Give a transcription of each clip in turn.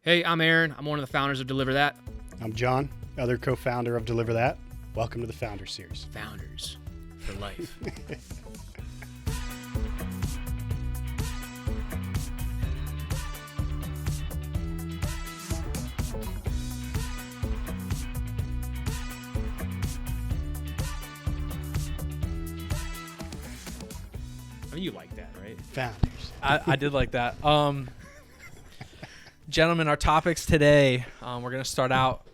Hey, I'm Aaron. I'm one of the founders of DeliverThat. I'm John, other co-founder of DeliverThat. Welcome to the Founders Series. Founders for life. I mean, you like that, right? Founders. I did like that. Gentlemen, our topics today, we're going to start out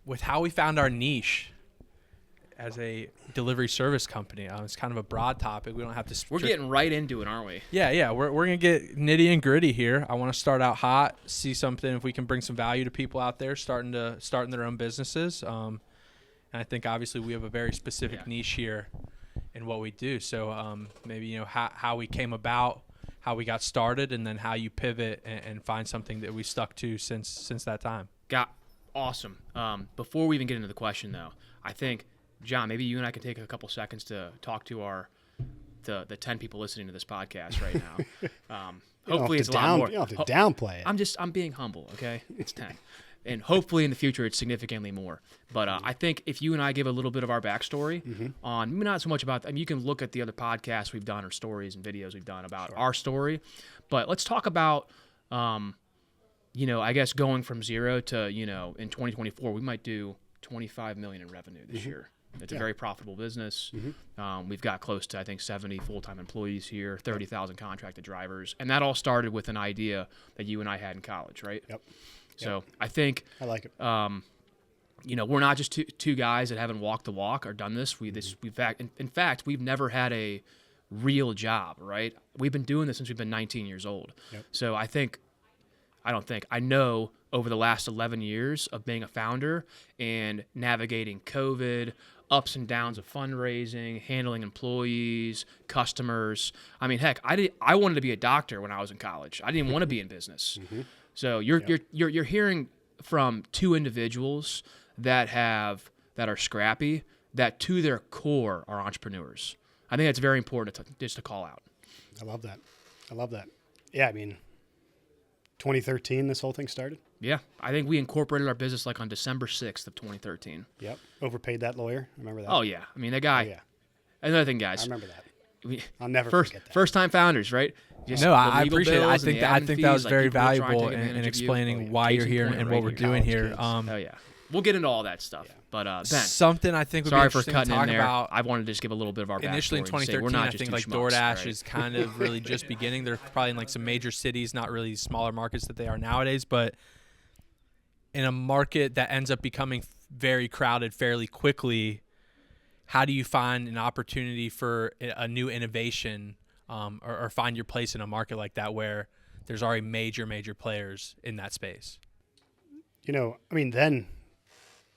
with how we found our niche as a delivery service company. It's kind of a broad topic. We don't have to... We're getting right into it, aren't we? Yeah. We're going to get nitty and gritty here. I want to start out hot, see something, if we can bring some value to people out there starting their own businesses. And I think, obviously, we have a very specific niche here in what we do. So maybe, how we came about, how we got started, and then how you pivot and find something that we stuck to since that time. Awesome. Before we even get into the question, though, I think, John, maybe you and I can take a couple seconds to talk to the 10 people listening to this podcast right now. Hopefully it's a lot more. You don't have to downplay it. I'm being humble, okay? It's 10. And hopefully in the future it's significantly more. But I think if you and I give a little bit of our backstory on, not so much about, you can look at the other podcasts we've done or stories and videos we've done about our story. But let's talk about, I guess going from zero to, in 2024, we might do $25 million in revenue this year. It's a very profitable business. We've got close to, I think, 70 full-time employees here, 30,000 contracted drivers. And that all started with an idea that you and I had in college, right? Yep. So I think I like it. We're not just two guys that haven't walked the walk or done this. In fact, we've never had a real job, right? We've been doing this since we've been 19 years old. Yep. So I know over the last 11 years of being a founder and navigating COVID, ups and downs of fundraising, handling employees, customers. I mean, heck, I wanted to be a doctor when I was in college. I didn't even want to be in business. So you're hearing from two individuals that are scrappy, that to their core are entrepreneurs. I think that's very important just to call out. I love that. Yeah, I mean, 2013 this whole thing started. Yeah, I think we incorporated our business like on December 6th of 2013. Yep. Overpaid that lawyer. Remember that? Oh yeah. I mean, that guy. Oh, yeah. Another thing, guys. I remember that. I'll never forget that. First time founders, right? I appreciate it. I think that was very valuable in explaining why you're here and what we're doing here. Oh yeah, we'll get into all that stuff. Yeah. But Ben, something I think would be interesting to talk about. I wanted to just give a little bit of our backstory. Initially in 2013, I think like DoorDash is kind of really just beginning. They're probably in like some major cities, not really smaller markets that they are nowadays, but in a market that ends up becoming very crowded fairly quickly, how do you find an opportunity for a new innovation or find your place in a market like that where there's already major players in that space? Then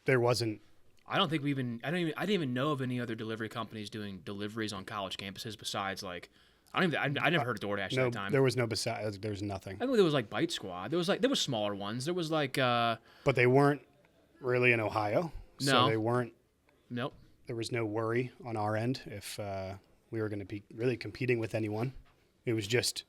there wasn't. I didn't even know of any other delivery companies doing deliveries on college campuses besides like I never heard of DoorDash at that time. There was no besides. There was nothing. I think there was like Bite Squad. There was smaller ones. There was like. But they weren't really in Ohio. No. So they weren't. Nope. There was no worry on our end if we were going to be really competing with anyone. It was just,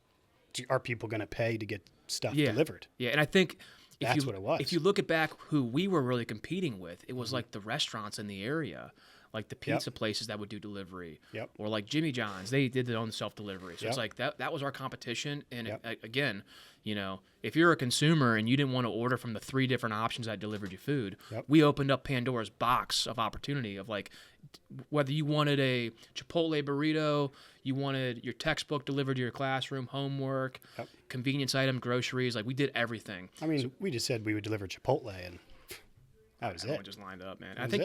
are people going to pay to get stuff delivered? Yeah, and I think that's what it was. If you look at back who we were really competing with, it was like the restaurants in the area, like the pizza places that would do delivery, or like Jimmy John's. They did their own self-delivery. So it's like that was our competition. And again, if you're a consumer and you didn't want to order from the 3 different options that delivered you food, we opened up Pandora's box of opportunity of like whether you wanted a Chipotle burrito, you wanted your textbook delivered to your classroom, homework, convenience item, groceries, like we did everything. I mean, we just said we would deliver Chipotle and that was it. Just lined up, man. I think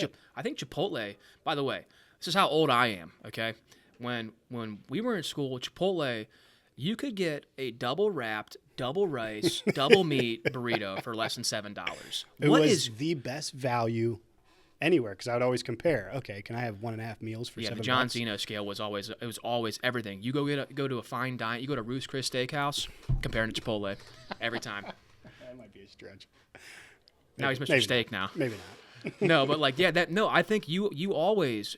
Chipotle, by the way, this is how old I am, okay? When we were in school, Chipotle, you could get a double wrapped, double rice, double meat burrito for less than $7. It was the best value anywhere because I would always compare. Okay, can I have 1.5 meals for $7? The John Zeno scale was always everything. You go to a fine dine, you go to Ruth's Chris Steakhouse, comparing to Chipotle every time. That might be a stretch. Now he's Mr. Steak now. Maybe not. No, but like I think you would always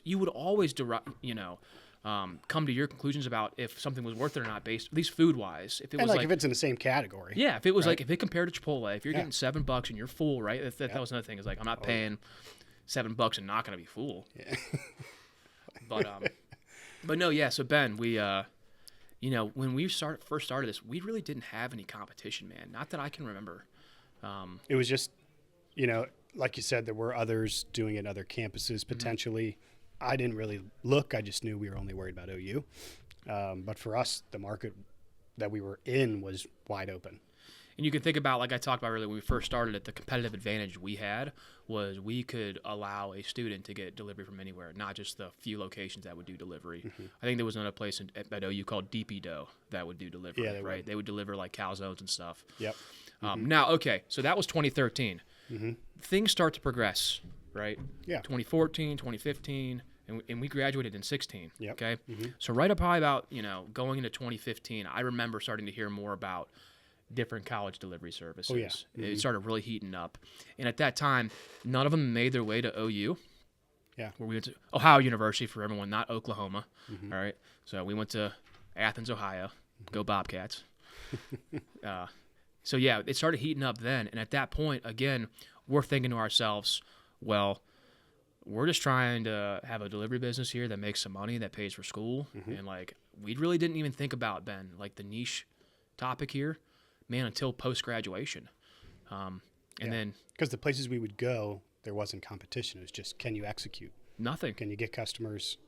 come to your conclusions about if something was worth it or not, based at least food wise. If it and was like if it's in the same category. Yeah, if it was like if it compared to Chipotle, if you're getting $7 and you're full, right? That was another thing. Is like I'm not paying $7 and not gonna be full. Yeah. But no, yeah. So Ben, we when we first started this, we really didn't have any competition, man. Not that I can remember. It was just, like you said, there were others doing it at other campuses potentially. I didn't really look. I just knew we were only worried about OU. But for us, the market that we were in was wide open. And you can think about, like I talked about earlier, when we first started it, the competitive advantage we had was we could allow a student to get delivery from anywhere, not just the few locations that would do delivery. I think there was another place at OU called DP Dough that would do delivery, right? They would deliver like calzones and stuff. Yep. Now, okay, so that was 2013. Things start to progress, right? Yeah. 2014, 2015, and we graduated in 16. Yep. Okay. So right up high about going into 2015, I remember starting to hear more about different college delivery services. Oh, yeah. It started really heating up, and at that time, none of them made their way to OU. Yeah. Where we went to Ohio University for everyone, not Oklahoma. All right. So we went to Athens, Ohio. Go Bobcats. So yeah, it started heating up then, and at that point, again, we're thinking to ourselves, well, we're just trying to have a delivery business here that makes some money, that pays for school, and like we really didn't even think about, Ben, like the niche topic here, man, until post-graduation. Then because the places we would go, there wasn't competition. It was just, can you execute? Nothing. Can you get customers?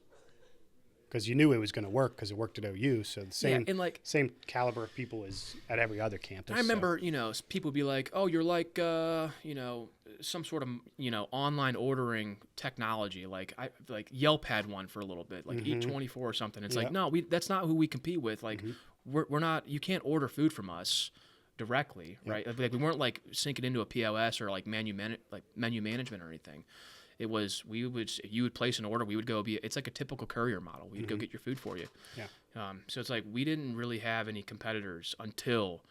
Because you knew it was going to work because it worked at OU. So the same caliber of people as at every other campus. I remember, people would be like, "Oh, you're like, some sort of, online ordering technology." Like Yelp had one for a little bit, like Eat24 or something. It's like, no, that's not who we compete with. Like, we're not. You can't order food from us directly, right? Like we weren't like syncing into a POS or like menu management or anything. It was if you would place an order, we would go it's like a typical courier model. We'd go get your food for you. Yeah. So it's like we didn't really have any competitors until,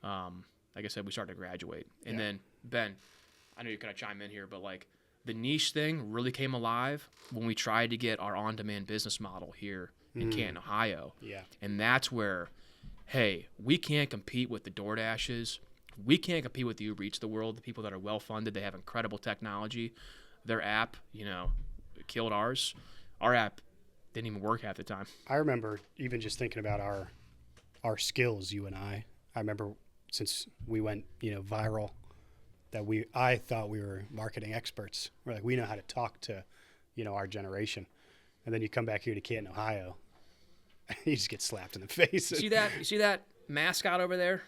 like I said, we started to graduate. And then Ben, I know you're gonna chime in here, but like the niche thing really came alive when we tried to get our on-demand business model here in Canton, Ohio. Yeah. And that's where, hey, we can't compete with the DoorDashes. We can't compete with the Uber Eats of the world, the people that are well-funded. They have incredible technology. Their app, killed ours. Our app didn't even work half the time. I remember even just thinking about our skills, you and I. I remember since we went, viral, that I thought we were marketing experts. We're like, we know how to talk to, our generation. And then you come back here to Canton, Ohio, you just get slapped in the face. You see that mascot over there?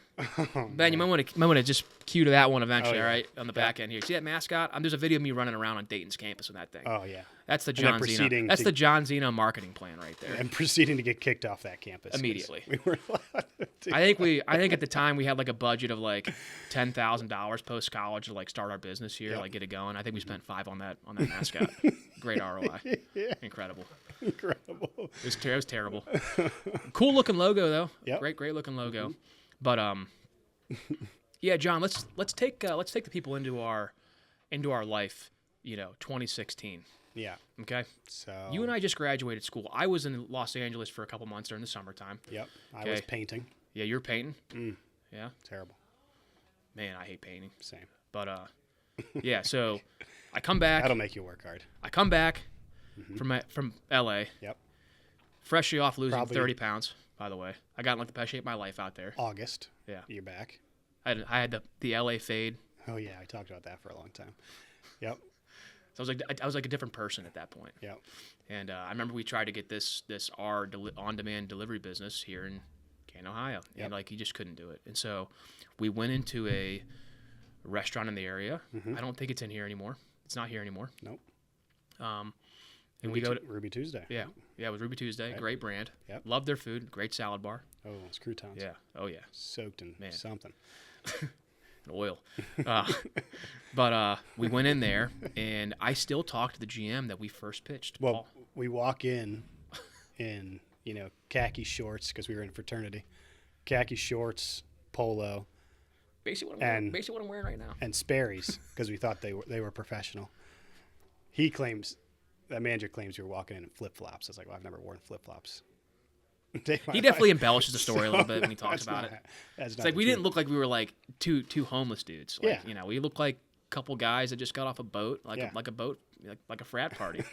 Ben, you might want to just cue to that one eventually, all right, on the back end here. See that mascot? There's a video of me running around on Dayton's campus with that thing. Oh, yeah. That's the John Zeno. That's the John Zeno marketing plan right there. And proceeding to get kicked off that campus immediately. We were allowed to I think at the time we had like a budget of like $10,000 post college to like start our business here, like get it going. I think we spent $5 on that mascot. Great ROI. Yeah. Incredible. Incredible. It was terrible. Cool looking logo though. Yep. Great looking logo. But yeah, John, let's take the people into our life. 2016. Yeah. Okay. So you and I just graduated school. I was in Los Angeles for a couple months during the summertime. Yep. I was painting. Yeah, you're painting. Yeah. Terrible. Man, I hate painting. Same. But yeah. So I come back. That'll make you work hard. I come back from LA. Yep. Freshly off losing 30 pounds. By the way, I got in like the best shape of my life out there. August. Yeah. You're back. I had the LA fade. Oh yeah, I talked about that for a long time. Yep. So I was like a different person at that point. Yep. And I remember we tried to get this on-demand delivery business here in Canton, Ohio, and like you just couldn't do it. And so we went into a restaurant in the area. I don't think it's in here anymore. It's not here anymore. Nope. And we go to Ruby Tuesday. Yeah, it was Ruby Tuesday. Right. Great brand. Yep. Loved their food. Great salad bar. Oh, it's croutons. Yeah. Oh yeah. Soaked in something. And oil. But we went in there, and I still talked to the GM that we first pitched. Well, we walk in khaki shorts because we were in a fraternity, khaki shorts, polo. Basically what I'm wearing right now. And Sperry's because we thought they were professional. He claims that manager claims you were walking in flip-flops. I was like, well, I've never worn flip-flops. He definitely embellishes the story a little bit when he talks about it. It's like we didn't look like we were like two homeless dudes. Like, Yeah. we looked like a couple guys that just got off a boat, like a boat, like a frat party.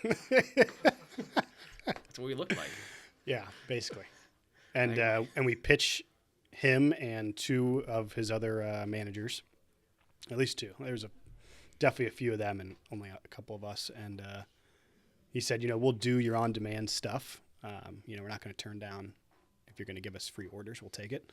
That's what we looked like. Yeah, basically. And we pitch him and two of his other managers, at least two. There's definitely a few of them and only a couple of us. And he said, we'll do your on-demand stuff. We're not going to turn down if you're going to give us free orders. We'll take it.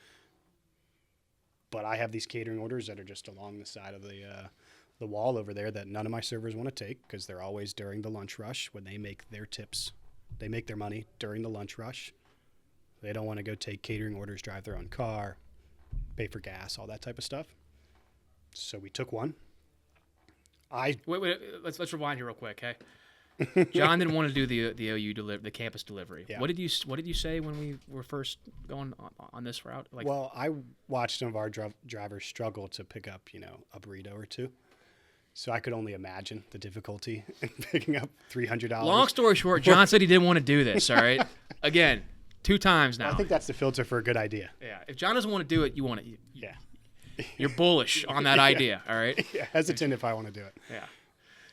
But I have these catering orders that are just along the side of the wall over there that none of my servers want to take because they're always during the lunch rush when they make their tips. They make their money during the lunch rush. They don't want to go take catering orders, drive their own car, pay for gas, all that type of stuff. So we took one. Wait, let's rewind here real quick, okay? John didn't want to do the OU the campus delivery. Yeah. What did you say when we were first going on this route? Well, I watched some of our drivers struggle to pick up, a burrito or two. So I could only imagine the difficulty in picking up $300. Long story short, John said he didn't want to do this. All right, again, 2 times now. I think that's the filter for a good idea. Yeah, if John doesn't want to do it, you want it. Yeah. You're bullish on that idea. All right. Yeah, hesitant if I want to do it. Yeah.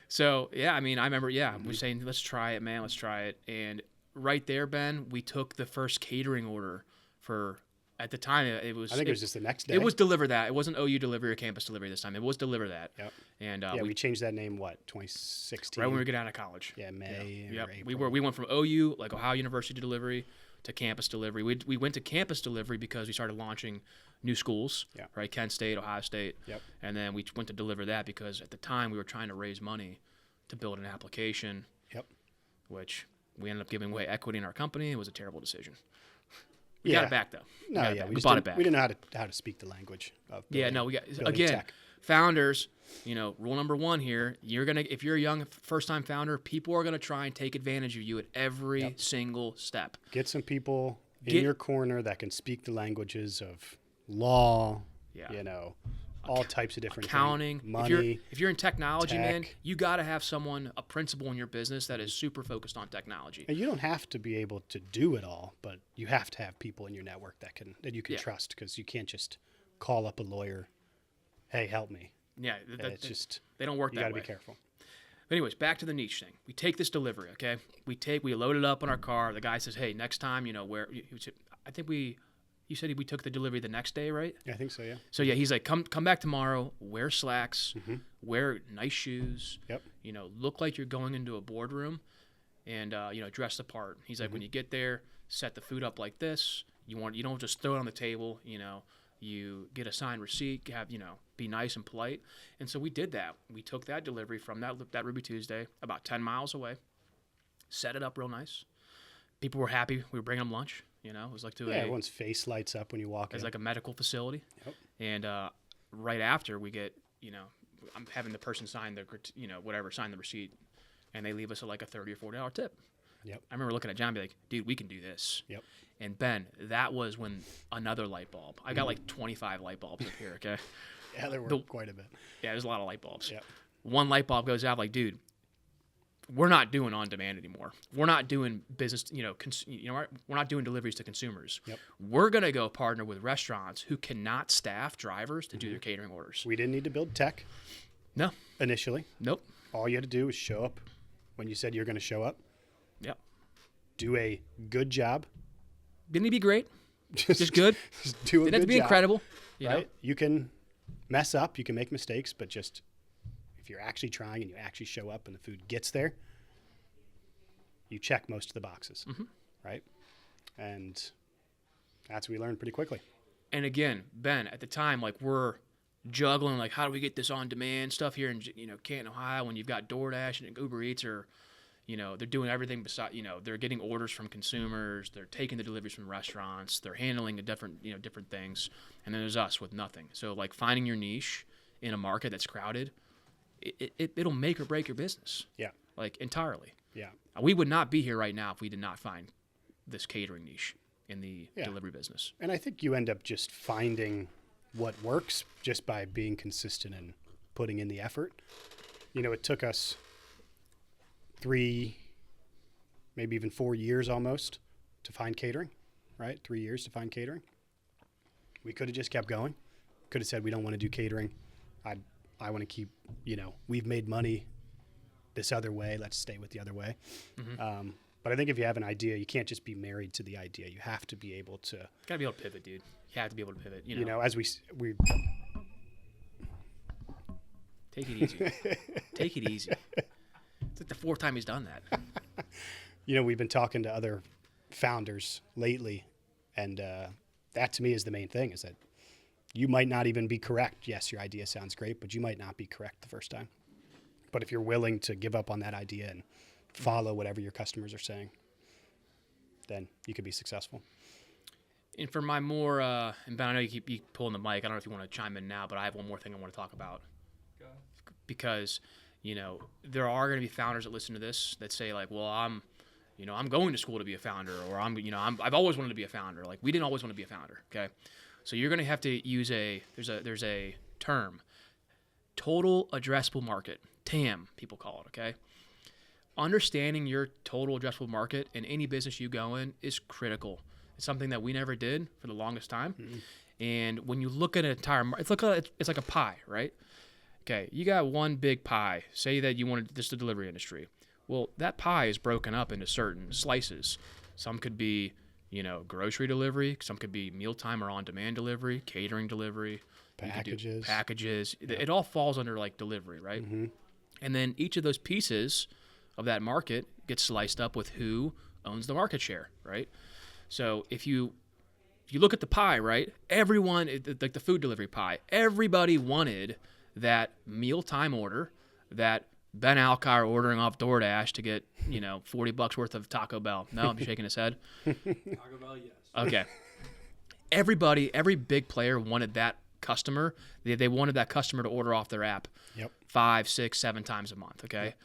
So, I remember, we were saying, let's try it, man. Let's try it. And right there, Ben, we took the first catering order for, at the time, it was... I think it was just the next day. It was DeliverThat. It wasn't OU Delivery or Campus Delivery this time. It was DeliverThat. Yep. And we changed that name, 2016? Right when we got out of college. Yeah, May Yep. or April. We went from OU, like Ohio University Delivery, to Campus Delivery. We went to Campus Delivery because we started launching new schools, right? Kent State, Ohio State. Yep. And then we went to DeliverThat because at the time we were trying to raise money to build an application, which we ended up giving away equity in our company. It was a terrible decision. We got it back though. We bought it back. We didn't know how to speak the language of building, we got again tech. Founders. Rule number 1 here: if you're a young first-time founder, people are gonna try and take advantage of you at every single step. Get some people in your corner that can speak the languages of law. All types of different accounting, things. Money. If you're in technology, tech. man, you got to have a principal in your business that is super focused on technology. And you don't have to be able to do it all, but you have to have people in your network that you can trust because you can't just call up a lawyer, hey, help me. Yeah, they don't work that way. You got to be careful. But anyways, back to the niche thing. We take this delivery, okay? We load it up in our car. The guy says, hey, next time, you said we took the delivery the next day, right? Yeah, I think so, yeah. So, he's like, come back tomorrow, wear slacks, wear nice shoes, look like you're going into a boardroom, and, dress the part. He's like, when you get there, set the food up like this. You don't just throw it on the table, you get a signed receipt, be nice and polite. And so we did that. We took that delivery from that Ruby Tuesday, about 10 miles away, set it up real nice. People were happy. We were bringing them lunch. It was like everyone's face lights up when you walk in. It's like a medical facility. Yep. And right after we get, I'm having the person sign sign the receipt, and they leave us like a $30 or $40 tip. Yep. I remember looking at John and be like, dude, we can do this. Yep. And Ben, that was when another light bulb. I got like 25 light bulbs up here, okay? Yeah, there were quite a bit. Yeah, there's a lot of light bulbs. Yep. One light bulb goes out, like, dude, we're not doing on demand anymore. We're not doing business, we're not doing deliveries to consumers. Yep. We're going to go partner with restaurants who cannot staff drivers to do their catering orders. We didn't need to build tech. No. Initially. Nope. All you had to do was show up when you said you're going to show up. Yep. Do a good job. Didn't he be great? Just good? Just do a Didn't good have to be job, incredible. Right? You can mess up. You can make mistakes, but just if you're actually trying and you actually show up and the food gets there, you check most of the boxes, right? And that's what we learned pretty quickly. And again, Ben, at the time, like we're juggling, like how do we get this on demand stuff here in Canton, Ohio, when you've got DoorDash and Uber Eats or they're doing everything besides, they're getting orders from consumers, they're taking the deliveries from restaurants, they're handling different things, and then there's us with nothing. So like finding your niche in a market that's crowded, it'll make or break your business. Yeah. Like entirely. Yeah. We would not be here right now if we did not find this catering niche in the delivery business. And I think you end up just finding what works just by being consistent and putting in the effort. It took us 3 maybe even 4 years almost to find catering, right? 3 years to find catering. We could have just kept going. Could have said, we don't want to do catering. I want to keep, we've made money this other way. Let's stay with the other way. Mm-hmm. But I think if you have an idea, you can't just be married to the idea. You have to be able to. Gotta be able to pivot, dude. You have to be able to pivot. As we take it easy. Take it easy. It's like the 4th time he's done that. We've been talking to other founders lately, and that to me is the main thing, is that you might not even be correct. Yes, your idea sounds great, but you might not be correct the first time. But if you're willing to give up on that idea and follow whatever your customers are saying, then you could be successful. And for my more, and Ben, I know you keep pulling the mic. I don't know if you want to chime in now, but I have one more thing I want to talk about. Go. Because, there are going to be founders that listen to this that say like, well, I'm going to school to be a founder, or I've always wanted to be a founder. Like, we didn't always want to be a founder. Okay. So you're going to have to use there's a term, total addressable market, TAM, people call it. Okay. Understanding your total addressable market in any business you go in is critical. It's something that we never did for the longest time. Mm-hmm. And when you look at an entire market, it's like a pie, right? Okay, you got one big pie. Say that you wanted this the delivery industry. Well, that pie is broken up into certain slices. Some could be, grocery delivery. Some could be mealtime or on-demand delivery, catering delivery. Packages. Yep. It all falls under like delivery, right? Mm-hmm. And then each of those pieces of that market gets sliced up with who owns the market share, right? So if you look at the pie, right, everyone, like the food delivery pie, everybody wanted that mealtime order, that Ben Alcar ordering off DoorDash to get, $40 worth of Taco Bell. No, I'm shaking his head. Taco Bell, yes. Okay. Every big player wanted that customer. They wanted that customer to order off their app 5, 6, 7 times a month, okay? Yep.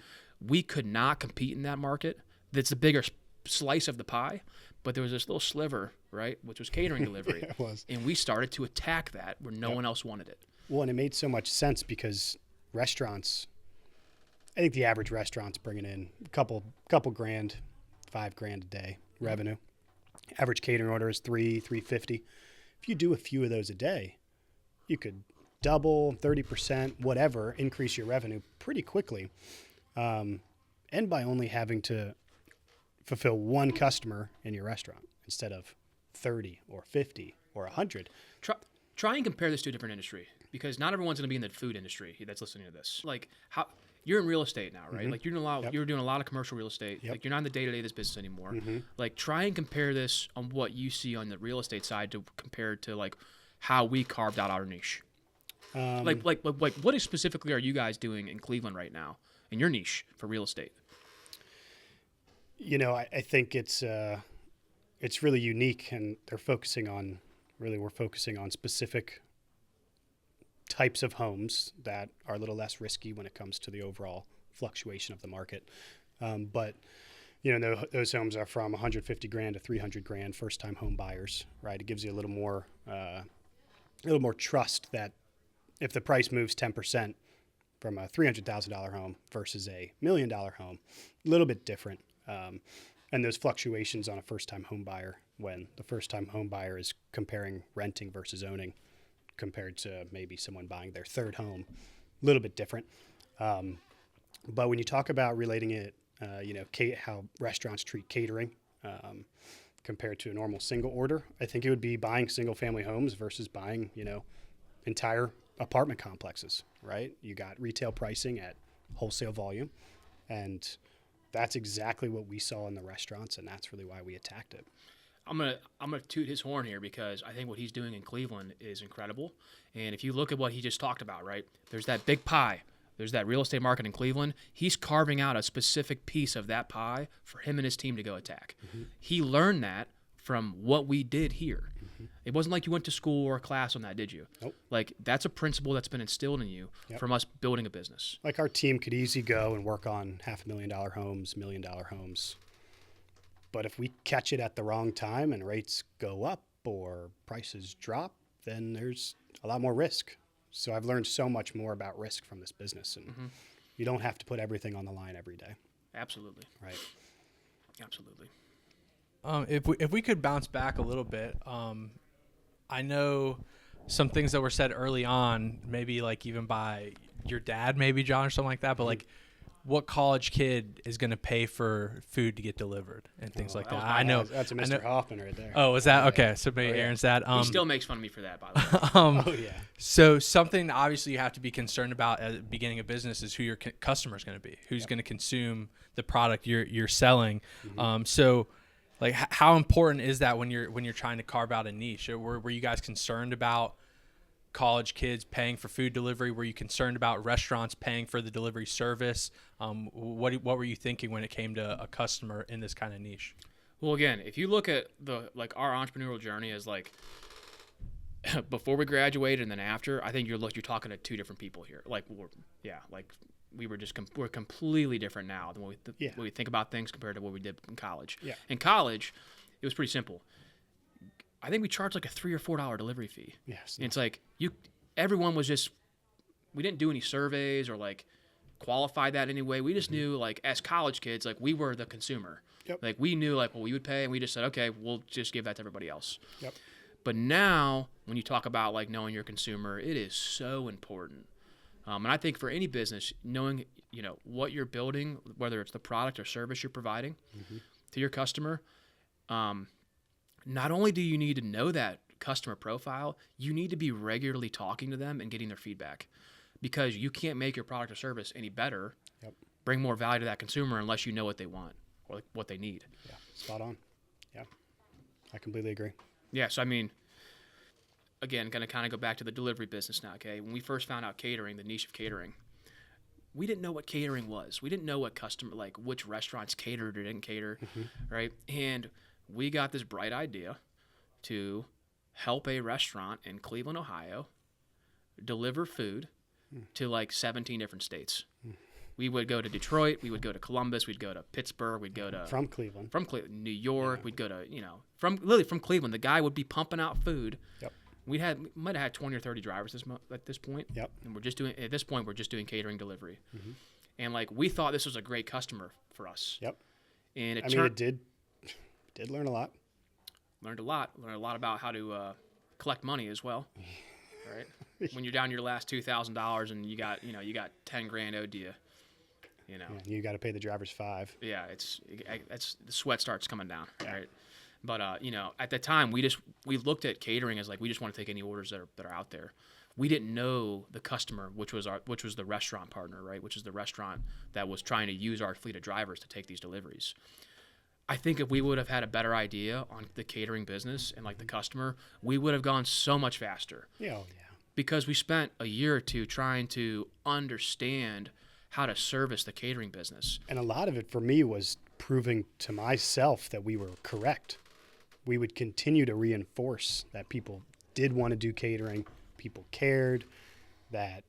We could not compete in that market. That's the bigger slice of the pie, but there was this little sliver, right, which was catering delivery. It was. And we started to attack that where no one else wanted it. Well, and it made so much sense because restaurants, I think the average restaurant's bringing in a couple grand, $5,000 a day revenue. Average catering order is $350. If you do a few of those a day, you could double, 30%, whatever, increase your revenue pretty quickly. And by only having to fulfill one customer in your restaurant instead of 30 or 50 or 100. Try and compare this to a different industry, because not everyone's going to be in the food industry that's listening to this. Like, how you're in real estate now, right? Mm-hmm. Like, you're doing a lot of commercial real estate. Yep. Like, you're not in the day-to-day of this business anymore. Mm-hmm. Like, try and compare this on what you see on the real estate side to compare to like how we carved out our niche. Like what specifically are you guys doing in Cleveland right now in your niche for real estate? I think it's really unique, and we're focusing on specific types of homes that are a little less risky when it comes to the overall fluctuation of the market. But those homes are from $150,000 to $300,000 first-time home buyers, right? It gives you a little more trust that if the price moves 10% from a $300,000 home versus a $1 million home, a little bit different. And those fluctuations on a first-time home buyer, when the first-time home buyer is comparing renting versus owning compared to maybe someone buying their third home, a little bit different. But when you talk about relating it, how restaurants treat catering compared to a normal single order, I think it would be buying single-family homes versus buying, entire apartment complexes, right? You got retail pricing at wholesale volume, and that's exactly what we saw in the restaurants, and that's really why we attacked it. I'm gonna toot his horn here, because I think what he's doing in Cleveland is incredible. And if you look at what he just talked about, right? There's that big pie. There's that real estate market in Cleveland. He's carving out a specific piece of that pie for him and his team to go attack. Mm-hmm. He learned that from what we did here. Mm-hmm. It wasn't like you went to school or a class on that, did you? Nope. Like, that's a principle that's been instilled in you from us building a business. Like, our team could easily go and work on $500,000 homes, $1 million homes. But if we catch it at the wrong time and rates go up or prices drop, then there's a lot more risk. So I've learned so much more about risk from this business, and you don't have to put everything on the line every day. Absolutely. Right. Absolutely. If we could bounce back a little bit, I know some things that were said early on, maybe like even by your dad, maybe John or something like that, but like what college kid is going to pay for food to get delivered and things like that? I know that's a Mr. Hoffman right there. Oh, is that okay? So maybe Aaron's dad. He still makes fun of me for that, by the way. So something obviously you have to be concerned about at the beginning of business is who your customer is going to be, who's going to consume the product you're selling. So, like, how important is that when you're trying to carve out a niche? Or were you guys concerned about college kids paying for food delivery? Were you concerned about restaurants paying for the delivery service? What were you thinking when it came to a customer in this kind of niche? Well, again, if you look at our entrepreneurial journey as before we graduated and then after, I think you're talking to two different people here. We're completely different now than when we think about things compared to what we did in college. Yeah. In college, it was pretty simple. I think we charged like a $3 or $4 delivery fee. Yes. And it's like everyone was just, we didn't do any surveys or like qualify that anyway. We just knew like as college kids, like we were the consumer. Yep. Like we knew like what we would pay and we just said, okay, we'll just give that to everybody else. Yep. But now when you talk about like knowing your consumer, it is so important. And I think for any business, knowing, what you're building, whether it's the product or service you're providing to your customer, not only do you need to know that customer profile, you need to be regularly talking to them and getting their feedback, because you can't make your product or service any better, bring more value to that consumer unless you know what they want or like what they need. Yeah, spot on. Yeah, I completely agree. Yeah, so I mean, again, going to kind of go back to the delivery business now, okay? When we first found out catering, the niche of catering, we didn't know what catering was. We didn't know what which restaurants catered or didn't cater, right? And we got this bright idea to help a restaurant in Cleveland, Ohio, deliver food to like 17 different states. We would go to Detroit, we would go to Columbus, we'd go to Pittsburgh, we'd go to from Cleveland, New York, we'd go to from Cleveland. The guy would be pumping out food. Yep. We might have had 20 or 30 drivers at this point. Yep. And we're just doing catering delivery. And like we thought this was a great customer for us. Yep. And it did learn a lot. Learned a lot about how to collect money as well. Right? When you're down your last $2,000 and you got 10 grand owed to you. Yeah, you got to pay the drivers $5. Yeah, it's the sweat starts coming down, right? But at the time we looked at catering as like we just want to take any orders that are out there. We didn't know the customer, which was the restaurant partner, right? Which is the restaurant that was trying to use our fleet of drivers to take these deliveries. I think if we would have had a better idea on the catering business and like the customer, we would have gone so much faster. Yeah. Because we spent a year or two trying to understand how to service the catering business. And a lot of it for me was proving to myself that we were correct. We would continue to reinforce that people did want to do catering, people cared, that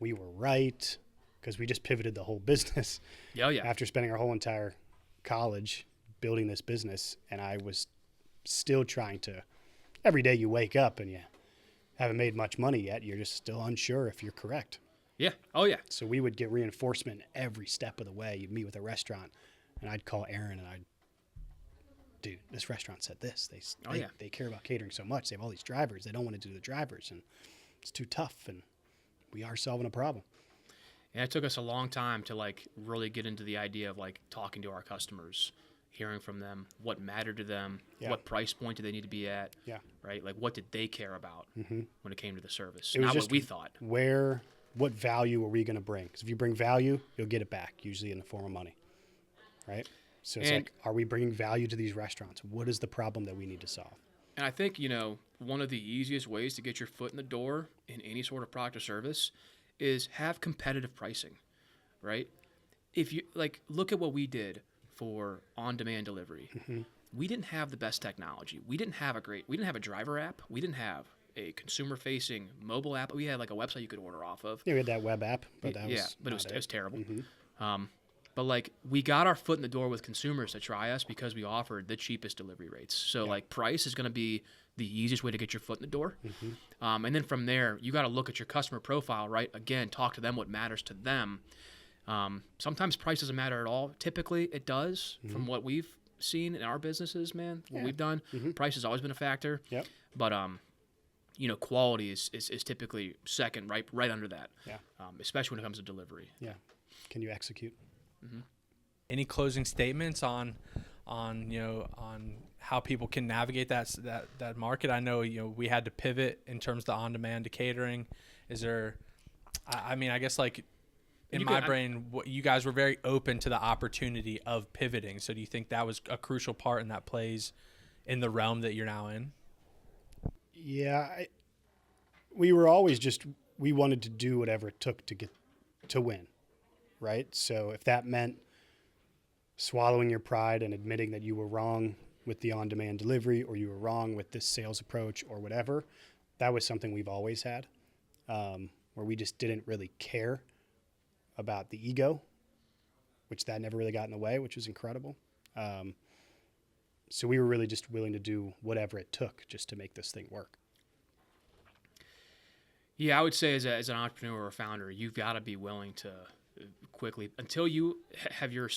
we were right, because we just pivoted the whole business. Yeah. After spending our whole entire college building this business, and I was still trying to, every day you wake up and you haven't made much money yet, you're just still unsure if you're correct. Yeah. Oh, yeah. So we would get reinforcement every step of the way. You'd meet with a restaurant, and I'd call Aaron, and dude, this restaurant said this. They care about catering so much. They have all these drivers. They don't want to do the drivers, and it's too tough, and we are solving a problem. And it took us a long time to like really get into the idea of like talking to our customers, hearing from them, what mattered to them, what price point do they need to be at, right? Like what did they care about when it came to the service? Not what we thought. What value are we going to bring? Because if you bring value, you'll get it back, usually in the form of money, right? So it's like, are we bringing value to these restaurants? What is the problem that we need to solve? And I think, one of the easiest ways to get your foot in the door in any sort of product or service is have competitive pricing, right? If you look at what we did for on-demand delivery. We didn't have the best technology. We didn't have a driver app. We didn't have a consumer-facing mobile app. We had like a website you could order off of. Yeah, we had that web app, but that it was terrible. But like we got our foot in the door with consumers to try us because we offered the cheapest delivery rates. So like price is going to be the easiest way to get your foot in the door. And then from there, you got to look at your customer profile, right? Again, talk to them what matters to them. Sometimes price doesn't matter at all. Typically, it does. From what we've seen in our businesses, man, what we've done, price has always been a factor. Yep. But quality is typically second, right under that. Yeah. Especially when it comes to delivery. Yeah. Can you execute? Any closing statements on how people can navigate that market? I know we had to pivot in terms of the on-demand to catering. Is there? I mean, I guess like in my brain, you guys were very open to the opportunity of pivoting. So do you think that was a crucial part and that plays in the realm that you're now in? Yeah, we were always we wanted to do whatever it took to win, right? So if that meant swallowing your pride and admitting that you were wrong with the on-demand delivery, or you were wrong with this sales approach or whatever, that was something we've always had, where we just didn't really care about the ego, which that never really got in the way, which was incredible. So we were really just willing to do whatever it took just to make this thing work. Yeah, I would say as an entrepreneur or a founder, you've got to be willing to quickly, until you have your,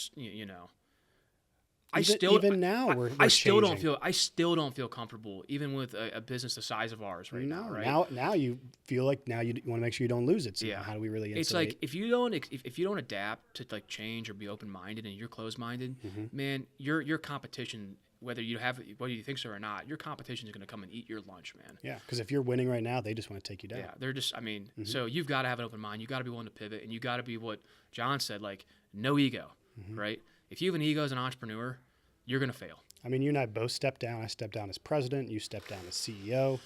I still don't feel comfortable even with a business the size of ours now. Right now you feel like you want to make sure you don't lose it. So how do we really insulate? It's like if you don't adapt to like change or be open minded and you're closed minded, man, your competition, whether you think so or not, your competition is going to come and eat your lunch, man. Yeah, because if you're winning right now, they just want to take you down. Yeah, they're just. So you've got to have an open mind. You got to be willing to pivot, and you got to be what John said, like no ego, right? If you have an ego as an entrepreneur, you're going to fail. I mean, you and I both stepped down. I stepped down as president. You stepped down as CEO.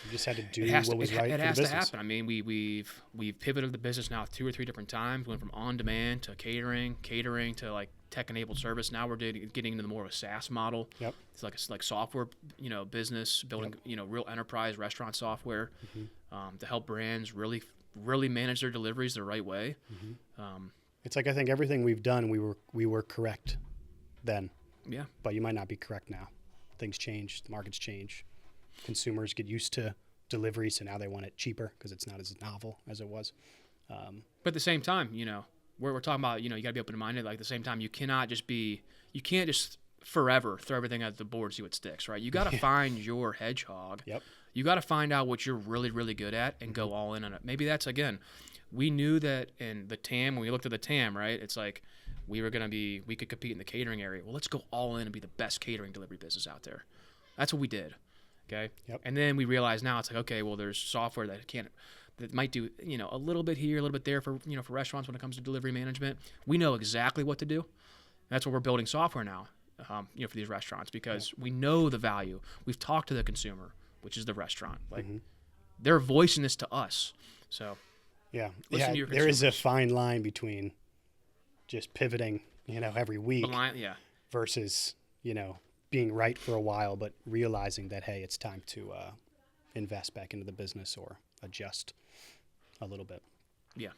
You just had to do what was right for the business. It has to happen. I mean, we've pivoted the business now 2 or 3 different times. Went from on demand to catering to like tech-enabled service. Now we're getting into more of a SaaS model. Yep. It's like software, business building, real enterprise restaurant software to help brands really manage their deliveries the right way. It's like I think everything we've done, we were correct then. Yeah. But you might not be correct now. Things change. The markets change. Consumers get used to delivery, so now they want it cheaper because it's not as novel as it was. But at the same time, we're talking about, you got to be open-minded. Like at the same time, you can't just forever throw everything at the board and see what sticks, right? You got to find your hedgehog. Yep. You got to find out what you're really, really good at and go all in on it. Maybe that's, again, we knew that in the TAM, when we looked at the TAM, right, it's like we could compete in the catering area. Well, let's go all in and be the best catering delivery business out there. That's what we did. Okay. Yep. And then we realized now it's like, okay, well, there's software that might do, a little bit here, a little bit there for restaurants when it comes to delivery management. We know exactly what to do. That's what we're building software now, for these restaurants because we know the value. We've talked to the consumer, which is the restaurant. Like they're voicing this to us. So listen to your consumers. There is a fine line between just pivoting, every week versus, being right for a while, but realizing that, hey, it's time to invest back into the business or adjust a little bit. Yeah.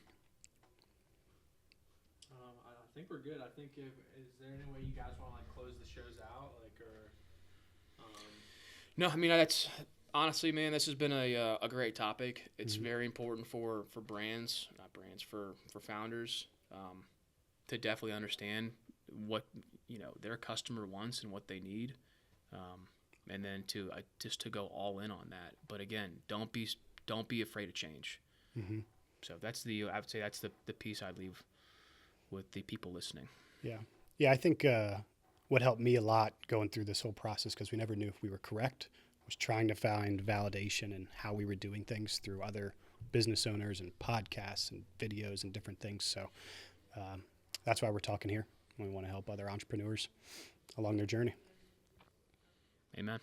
I think we're good. I think is there any way you guys want to like close the shows out, No, I mean that's honestly, man, this has been a great topic. It's very important for founders to definitely understand what their customer wants and what they need, and then to just to go all in on that. But again, don't be afraid of change. So I would say that's the piece I'd leave with the people listening. Yeah. I think what helped me a lot going through this whole process, because we never knew if we were correct, was trying to find validation in how we were doing things through other business owners and podcasts and videos and different things. So that's why we're talking here. We want to help other entrepreneurs along their journey. Amen.